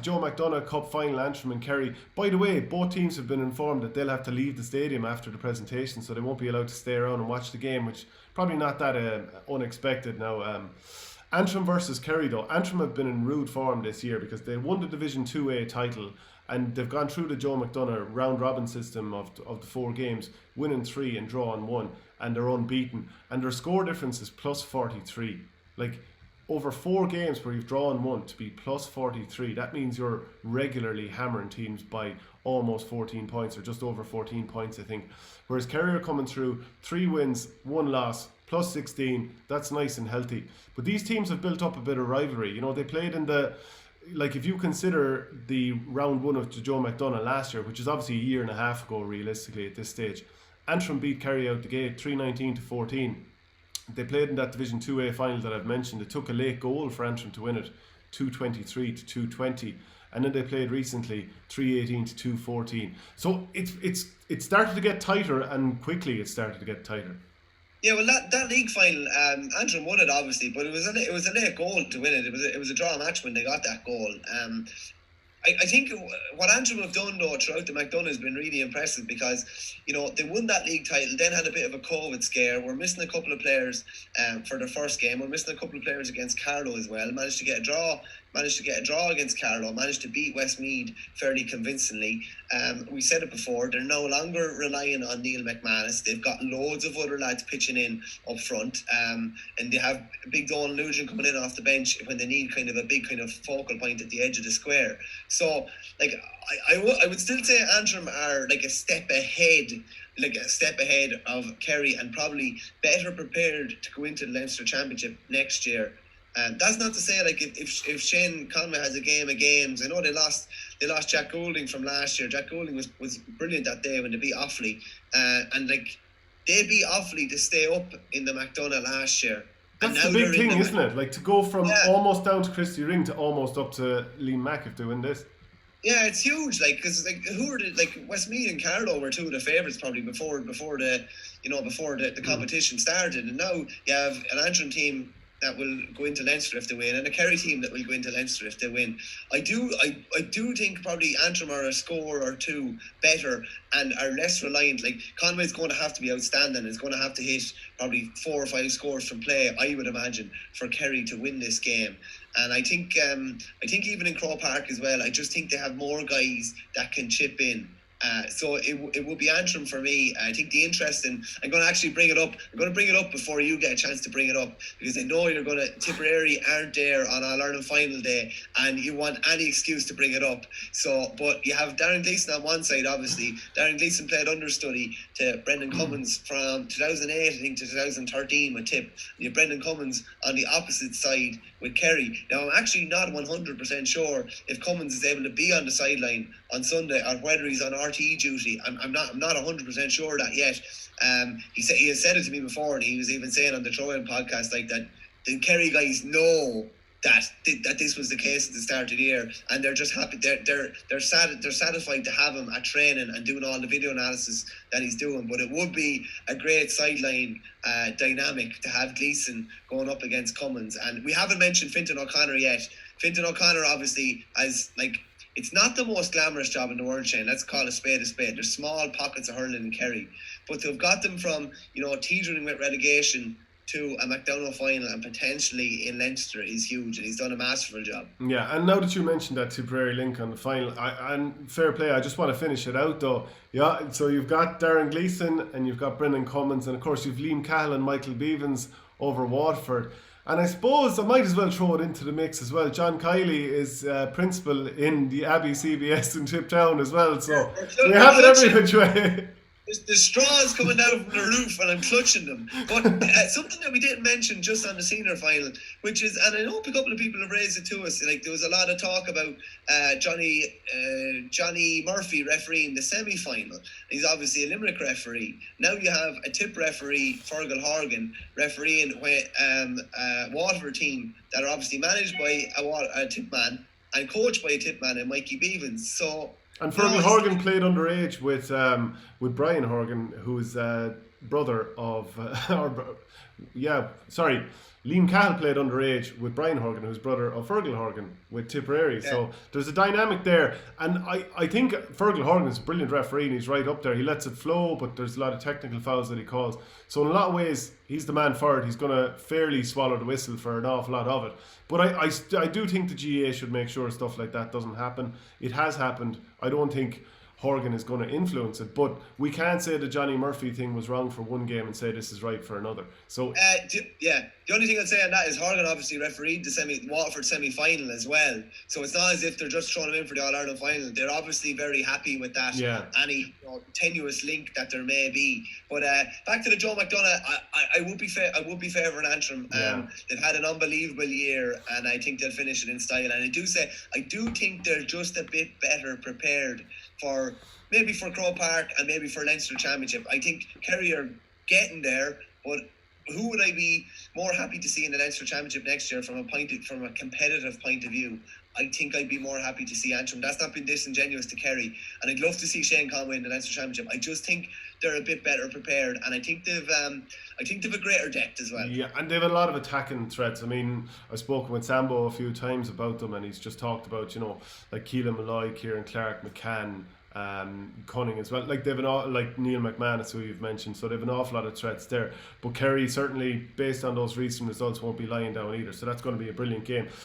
Joe McDonagh Cup final, Antrim and Kerry. By the way, both teams have been informed that they'll have to leave the stadium after the presentation, so they won't be allowed to stay around and watch the game, which probably not that unexpected now. Antrim versus Kerry though. Antrim have been in rude form this year because they won the Division 2A title and they've gone through the Joe McDonagh round robin system of the 4 games, winning 3 and drawing 1, and they're unbeaten. And their score difference is plus 43. Like, over 4 games where you've drawn 1 to be plus 43, that means you're regularly hammering teams by almost 14 points or just over 14 points, I think. Whereas Kerry are coming through 3 wins, 1 loss, plus 16. That's nice and healthy. But these teams have built up a bit of rivalry. You know, they played in the, like, if you consider the round 1 of Joe McDonagh last year, which is obviously a year and a half ago realistically at this stage, Antrim beat Kerry out the gate 319 to 14. They played in that Division 2A final that I've mentioned. It took a late goal for Antrim to win it, 223 to 220. And then they played recently 318 to 214. So it started to get tighter, and quickly it started to get tighter. Yeah, well, that league final, Antrim won it obviously, but it was a late goal to win it. It was a draw match when they got that goal. I think what Antrim have done though throughout the McDonagh has been really impressive because, you know, they won that league title, then had a bit of a COVID scare. We're missing a couple of players for their first game. We're missing a couple of players against Carlow as well. Managed to get a draw against Carlow, managed to beat Westmeath fairly convincingly. We said it before, they're no longer relying on Neil McManus. They've got loads of other lads pitching in up front, and they have big Donald Nugent coming in off the bench when they need kind of a big kind of focal point at the edge of the square. So, like, I would still say Antrim are like a step ahead of Kerry, and probably better prepared to go into the Leinster Championship next year. That's not to say, like, if Shane Conway has a game of games. I know they lost Jack Goulding from last year. Jack Goulding was brilliant that day when they beat Offaly, and like, they beat Offaly to stay up in the McDonagh last year. That's the big thing, isn't it? Like, to go from almost down to Christy Ring to almost up to Liam Mac if they win this. Yeah, it's huge. Like, because like, who are Westmeath and Carlow were two of the favourites probably before the competition started, and now you have an Antrim team that will go into Leinster if they win, and a Kerry team that will go into Leinster if they win. I do think probably Antrim are a score or two better and are less reliant. Like, Conway's going to have to be outstanding. Is going to have to hit probably 4 or 5 scores from play, I would imagine, for Kerry to win this game. And I think even in Croke Park as well, I just think they have more guys that can chip in. So it will be Antrim for me. I think the interest in, I'm going to actually bring it up. I'm going to bring it up before you get a chance to bring it up, because I know you're going to, Tipperary aren't there on All-Ireland final day and you want any excuse to bring it up. So, but you have Darren Gleeson on one side, obviously. Darren Gleeson played understudy to Brendan Cummins from 2008, I think, to 2013 with Tip. You have Brendan Cummins on the opposite side with Kerry. Now, I'm actually not 100% sure if Cummins is able to be on the sideline on Sunday or whether he's on RTE duty. I'm not 100% sure of that yet. He has said it to me before, and he was even saying on the Throw-In podcast like that the Kerry guys know that this was the case at the start of the year, and they're just happy. They're satisfied to have him at training and doing all the video analysis that he's doing. But it would be a great sideline dynamic to have Gleeson going up against Cummins. And we haven't mentioned Fintan O'Connor yet. Fintan O'Connor obviously has, like, it's not the most glamorous job in the world, Shane. Let's call a spade a spade. There's small pockets of hurling in Kerry, but to have got them from, you know, teetering with relegation to a McDonagh final and potentially in Leinster is huge, and he's done a masterful job. Yeah, and now that you mentioned that Tipperary link on the final, and fair play, I just want to finish it out though. Yeah, so you've got Darren Gleeson and you've got Brendan Cummins, and of course you've Liam Cahill and Michael Beavens over Waterford. And I suppose I might as well throw it into the mix as well. John Kiley is principal in the Abbey CBS in Tiptown as well, so we have it every which way. The straws coming down from the roof and I'm clutching them. But something that we didn't mention just on the senior final, which is, and I know a couple of people have raised it to us, like there was a lot of talk about Johnny Murphy refereeing the semi-final. He's obviously a Limerick referee. Now you have a Tip referee, Fergal Horgan, refereeing a Waterford team that are obviously managed by a Tip man and coached by a Tip man and Mikey Beavens. So, and Fergal Horgan played underage with Brian Horgan, who's brother of, Liam Cahill played underage with Brian Horgan, who's brother of Fergal Horgan with Tipperary. Yeah. So there's a dynamic there. And I think Fergal Horgan is a brilliant referee and he's right up there. He lets it flow, but there's a lot of technical fouls that he calls. So in a lot of ways, he's the man for it. He's going to fairly swallow the whistle for an awful lot of it. But I do think the GAA should make sure stuff like that doesn't happen. It has happened. I don't think Horgan is going to influence it, but we can't say the Johnny Murphy thing was wrong for one game and say this is right for another. So the only thing I'd say on that is Horgan obviously refereed the Waterford semi-final as well, so it's not as if they're just throwing him in for the All-Ireland final. They're obviously very happy with that. Yeah. Any tenuous link that there may be. But back to the Joe McDonagh, I would be favouring Antrim. They've had an unbelievable year, and I think they'll finish it in style. And I do think they're just a bit better prepared for Croke Park and maybe for Leinster Championship. I think Kerry are getting there, but who would I be more happy to see in the Leinster Championship next year from a competitive point of view? I think I'd be more happy to see Antrim. That's not been disingenuous to Kerry, and I'd love to see Shane Conway in the Leinster Championship. I just think they're a bit better prepared, and I think they've a greater depth as well. Yeah, and they've a lot of attacking threats. I mean, I've spoken with Sambo a few times about them, and he's just talked about, like Keelan Malloy, Kieran Clark, McCann, Cunning as well. Like like Neil McManus, who you've mentioned, so they've an awful lot of threats there. But Kerry certainly, based on those recent results, won't be lying down either. So that's going to be a brilliant game.